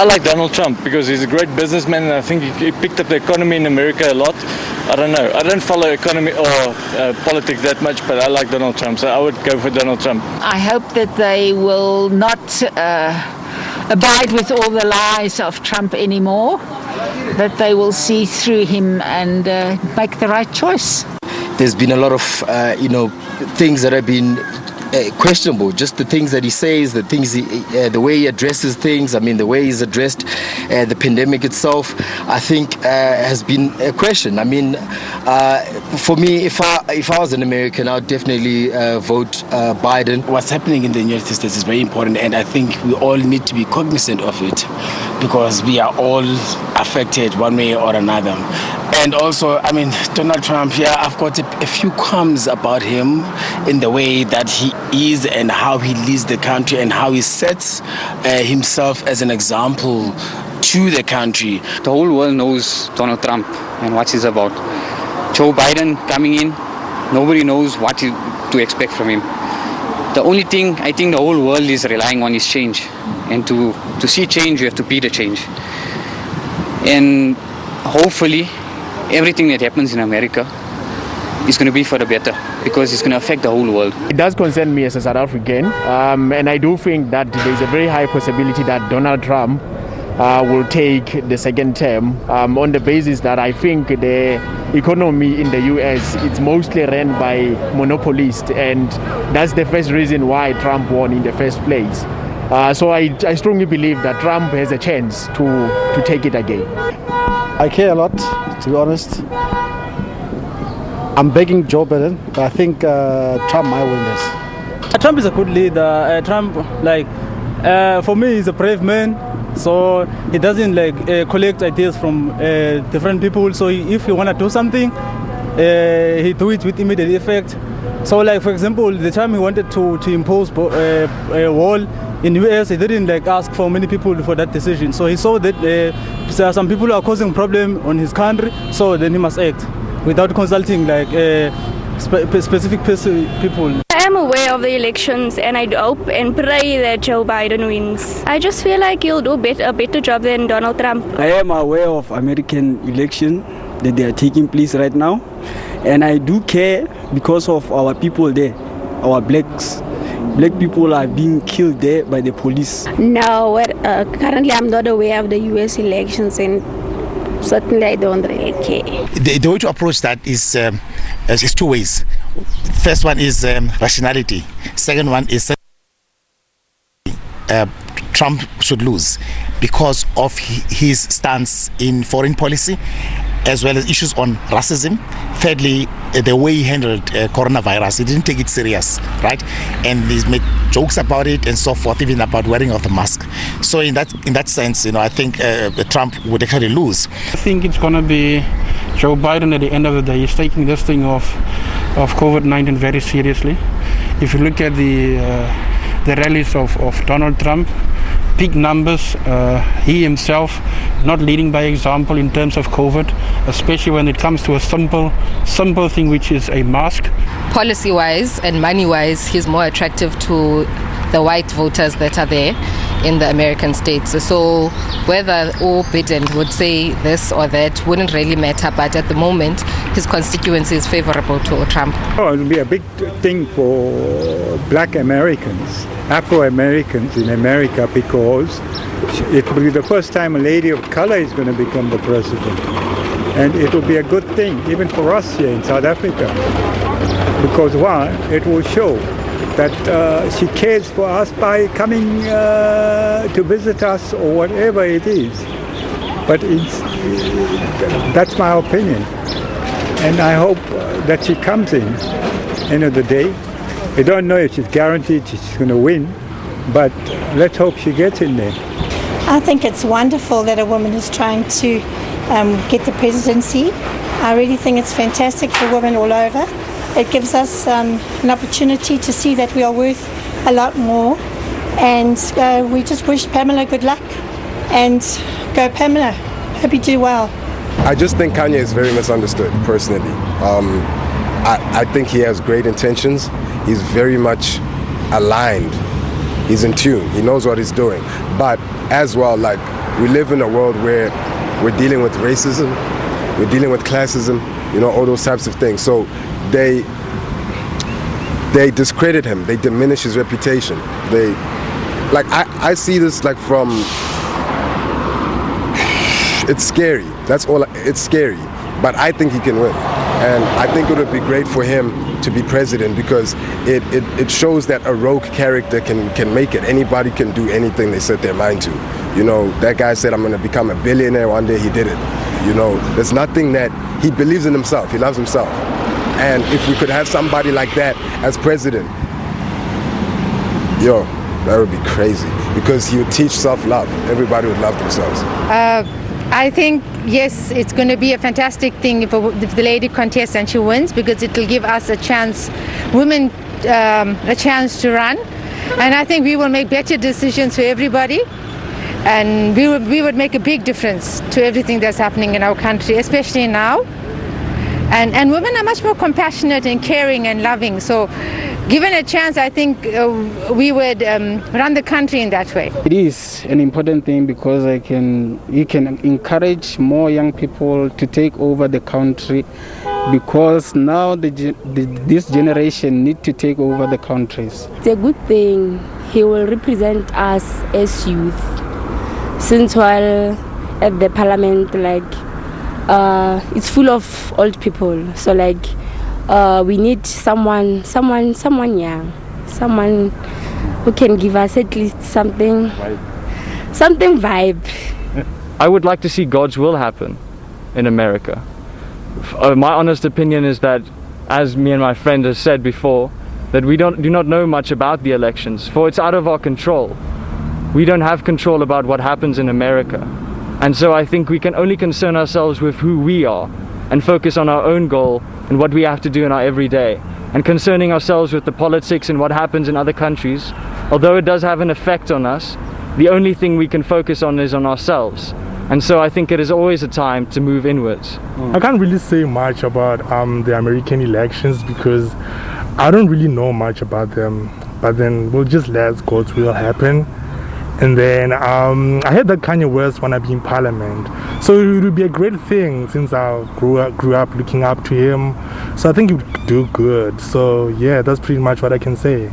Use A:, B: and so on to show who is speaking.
A: I like Donald Trump because he's a great businessman, and I think he picked up the economy in America a lot. I don't know. I don't follow economy or politics that much, but I like Donald Trump, so I would go for Donald Trump.
B: I hope that they will not abide with all the lies of Trump anymore, that they will see through him and make the right choice.
C: There's been a lot of, things that have been questionable. Just the things that he says, the things, the way he addresses things. I mean, the way he's addressed the pandemic itself, I think, has been a question. I mean, for me, if I was an American, I would definitely vote Biden.
D: What's happening in the United States is very important, and I think we all need to be cognizant of it because we are all affected one way or another. And also, I mean, Donald Trump, I've got a few qualms about him in the way that he is and how he leads the country and how he sets himself as an example to the country.
E: The whole world knows Donald Trump and what he's about. Joe Biden coming in, nobody knows what to expect from him. The only thing I think the whole world is relying on is change. And to see change, you have to be the change. And hopefully, everything that happens in America is going to be for the better because it's going to affect the whole world.
F: It does concern me as a South African, and I do think that there's a very high possibility that Donald Trump will take the second term on the basis that I think the economy in the US it's mostly run by monopolists, and that's the first reason why Trump won in the first place. So I strongly believe that Trump has a chance to take it again.
G: I care a lot, to be honest. I'm begging Joe Biden, but I think Trump might win this.
H: Trump is a good leader. Trump, for me, he's a brave man. So he doesn't collect ideas from different people. So if he want to do something, he do it with immediate effect. So, for example, the time he wanted to impose a wall in the US, he didn't ask for many people for that decision. So he saw that some people are causing problem on his country, so then he must act without consulting specific people.
I: I am aware of the elections, and I hope and pray that Joe Biden wins. I just feel like he'll do a better job than Donald Trump.
J: I am aware of American election that they are taking place right now, and I do care because of our people there, our blacks. Black people are being killed there by the police.
I: No, currently I'm not aware of the US elections, and certainly I don't really care.
K: The way to approach that is two ways. First one is rationality. Second one is Trump should lose because of his stance in foreign policy, as well as issues on racism. Thirdly, the way he handled coronavirus, he didn't take it serious, right? And he's made jokes about it and so forth, even about wearing of the mask. So in that sense, I think Trump would actually lose.
H: I think it's going to be Joe Biden at the end of the day. He's taking this thing of COVID-19 very seriously. If you look at the rallies of Donald Trump, big numbers, he himself not leading by example in terms of COVID, especially when it comes to a simple thing, which is a mask.
L: Policy-wise and money-wise, he's more attractive to the white voters that are there in the American states. So whether Biden would say this or that wouldn't really matter, but at the moment, his constituency is favorable to Trump.
M: It will be a big thing for black Americans, Afro-Americans in America, because it will be the first time a lady of color is going to become the president. And it will be a good thing, even for us here in South Africa. Because one, it will show that she cares for us by coming to visit us or whatever it is. But that's my opinion. And I hope that she comes in, end of the day. I don't know if she's guaranteed she's going to win, but let's hope she gets in there.
N: I think it's wonderful that a woman is trying to get the presidency. I really think it's fantastic for women all over. It gives us an opportunity to see that we are worth a lot more. And we just wish Pamela good luck. And go Pamela. Hope you do well.
O: I just think Kanye is very misunderstood, personally. I think he has great intentions. He's very much aligned. He's in tune. He knows what he's doing. But as well, we live in a world where we're dealing with racism, we're dealing with classism, you know, all those types of things. So they discredit him, they diminish his reputation. I see this like from, it's scary. That's all, it's scary. But I think he can win. And I think it would be great for him to be president because it shows that a rogue character can make it. Anybody can do anything they set their mind to. You know, that guy said, I'm going to become a billionaire one day. He did it. You know, there's nothing that, he believes in himself. He loves himself. And if we could have somebody like that as president, yo, that would be crazy because he would teach self-love. Everybody would love themselves.
P: I think, yes, it's going to be a fantastic thing if the lady contests and she wins because it will give us a chance, women a chance to run. And I think we will make better decisions for everybody. And we would make a big difference to everything that's happening in our country, especially now. And women are much more compassionate and caring and loving. So given a chance, I think we would run the country in that way.
J: It is an important thing because you can encourage more young people to take over the country because now this generation need to take over the countries.
Q: It's a good thing. He will represent us as youth. Since while at the parliament, it's full of old people. So we need someone young, someone who can give us at least something vibe.
R: I would like to see God's will happen in America. My honest opinion is that, as me and my friend has said before, that we do not know much about the elections, for it's out of our control. We don't have control about what happens in America. And so I think we can only concern ourselves with who we are and focus on our own goal and what we have to do in our everyday. And concerning ourselves with the politics and what happens in other countries, although it does have an effect on us, the only thing we can focus on is on ourselves. And so I think it is always a time to move inwards.
S: I can't really say much about the American elections because I don't really know much about them. But then we'll just let God's will happen. And then I heard that Kanye West want to be in parliament. So it would be a great thing since I grew up looking up to him. So I think he would do good. So yeah, that's pretty much what I can say.